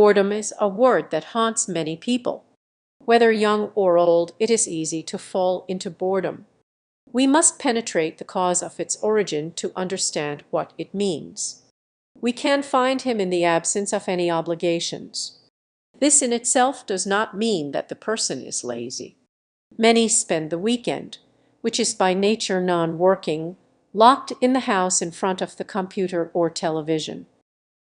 Boredom is a word that haunts many people. Whether young or old, it is easy to fall into boredom. We must penetrate the cause of its origin to understand what it means. We can find him in the absence of any obligations. This in itself does not mean that the person is lazy. Many spend the weekend, which is by nature non-working, locked in the house in front of the computer or television.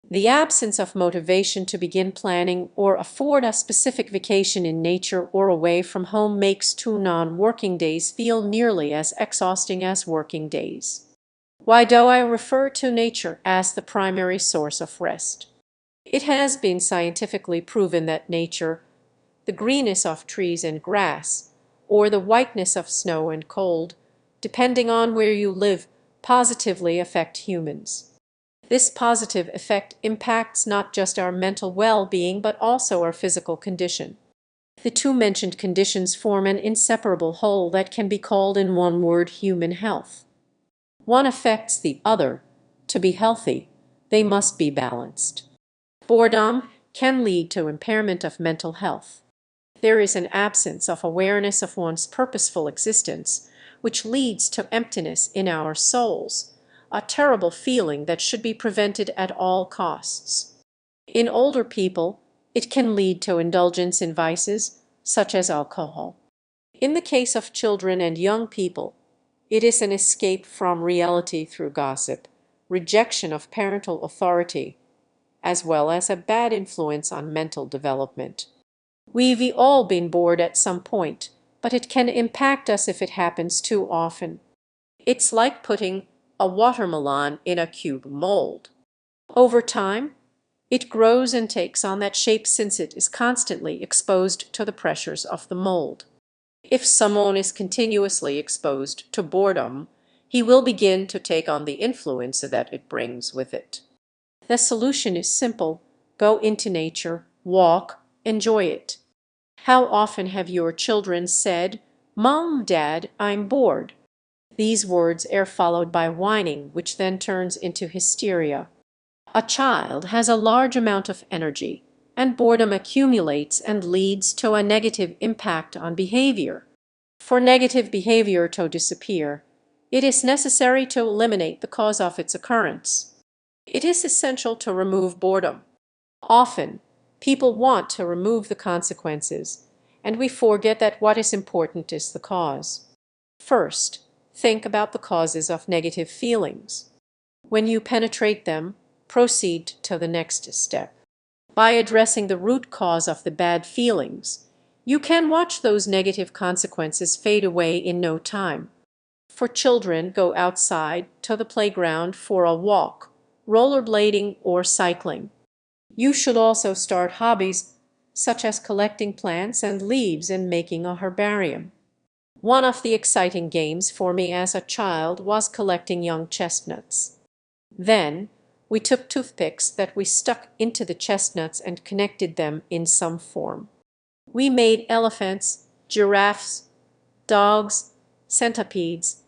The absence of motivation to begin planning or afford a specific vacation in nature or away from home makes 2 non-working days feel nearly as exhausting as working days. Why do I refer to nature as the primary source of rest? It has been scientifically proven that nature, the greenness of trees and grass, or the whiteness of snow and cold, depending on where you live, positively affect humans. This positive effect impacts not just our mental well-being but also our physical condition. The two mentioned conditions form an inseparable whole that can be called in one word human health. One affects the other. To be healthy, they must be balanced. Boredom can lead to impairment of mental health. There is an absence of awareness of one's purposeful existence, which leads to emptiness in our souls, a terrible feeling that should be prevented at all costs. In older people, it can lead to indulgence in vices, such as alcohol. In the case of children and young people, it is an escape from reality through gossip, rejection of parental authority, as well as a bad influence on mental development. We've all been bored at some point, but it can impact us if it happens too often. It's like putting a watermelon in a cube mold. Over time, it grows and takes on that shape since it is constantly exposed to the pressures of the mold. If someone is continuously exposed to boredom, he will begin to take on the influence that it brings with it. The solution is simple. Go into nature, walk, enjoy it. How often have your children said, "Mom, Dad, I'm bored"? These words are followed by whining, which then turns into hysteria. A child has a large amount of energy, and boredom accumulates and leads to a negative impact on behavior. For negative behavior to disappear, it is necessary to eliminate the cause of its occurrence. It is essential to remove boredom. Often, people want to remove the consequences, and we forget that what is important is the cause. First, think about the causes of negative feelings. When you penetrate them, proceed to the next step. By addressing the root cause of the bad feelings, you can watch those negative consequences fade away in no time. For children, go outside to the playground for a walk, rollerblading, or cycling. You should also start hobbies such as collecting plants and leaves and making a herbarium. One of the exciting games for me as a child was collecting young chestnuts. Then, we took toothpicks that we stuck into the chestnuts and connected them in some form. We made elephants, giraffes, dogs, centipedes.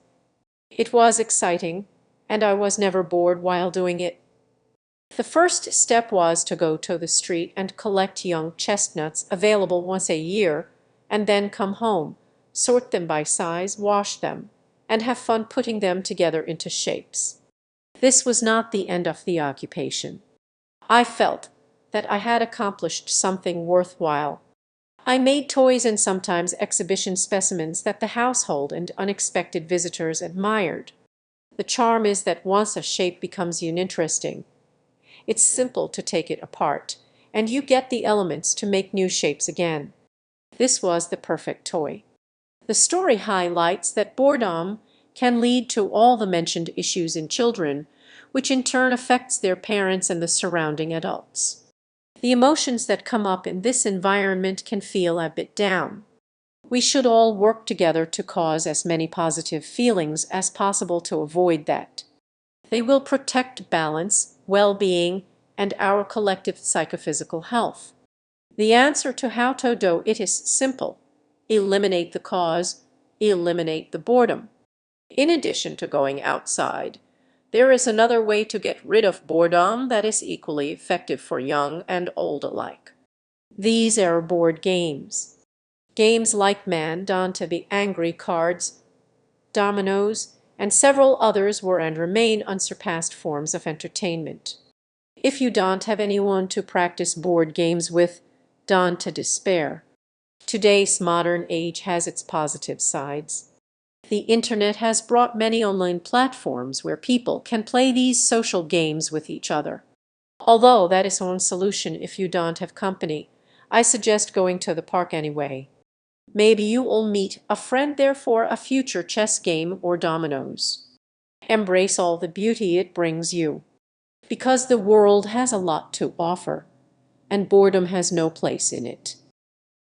It was exciting, and I was never bored while doing it. The first step was to go to the street and collect young chestnuts available once a year, and then come home, sort them by size, wash them, and have fun putting them together into shapes. This was not the end of the occupation. I felt that I had accomplished something worthwhile. I made toys and sometimes exhibition specimens that the household and unexpected visitors admired. The charm is that once a shape becomes uninteresting, it's simple to take it apart, and you get the elements to make new shapes again. This was the perfect toy. The story highlights that boredom can lead to all the mentioned issues in children, which in turn affects their parents and the surrounding adults. The emotions that come up in this environment can feel a bit down. We should all work together to cause as many positive feelings as possible to avoid that. They will protect balance, well-being, and our collective psychophysical health. The answer to how to do it is simple. Eliminate the cause, eliminate the boredom. In addition to going outside, There is another way to get rid of boredom that is equally effective for young and old alike. These are board games. Games like Man, Done to be Angry, cards, dominoes, and several others were and remain unsurpassed forms of entertainment. If you don't have anyone to practice board games with, don't to despair. Today's modern age has its positive sides. The internet has brought many online platforms where people can play these social games with each other. Although that is one solution if you don't have company, I suggest going to the park anyway. Maybe you will meet a friend there for a future chess game or dominoes. Embrace all the beauty it brings you, because the world has a lot to offer, and boredom has no place in it.